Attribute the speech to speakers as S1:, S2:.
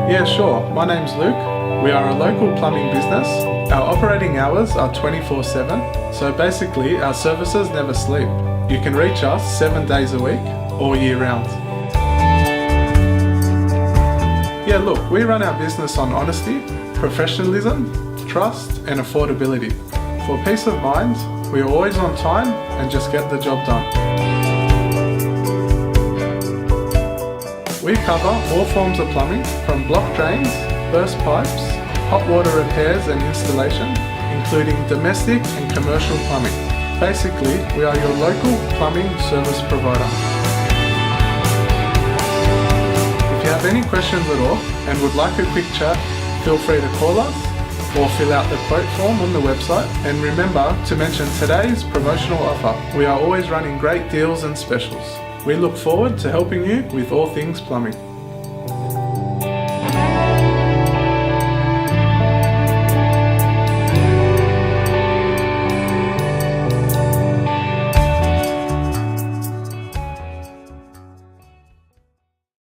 S1: Yeah, sure. My name's Luke. We are a local plumbing business. Our operating hours are 24/7, so basically our services never sleep. You can reach us 7 days a week, all year round. Yeah, look, we run our business on honesty, professionalism, trust and affordability. For peace of mind, we are always on time and just get the job done. We cover all forms of plumbing, from block drains, burst pipes, hot water repairs and installation, including domestic and commercial plumbing. Basically, we are your local plumbing service provider. If you have any questions at all and would like a quick chat, feel free to call us or fill out the quote form on the website. And remember to mention today's promotional offer. We are always running great deals and specials. We look forward to helping you with all things plumbing.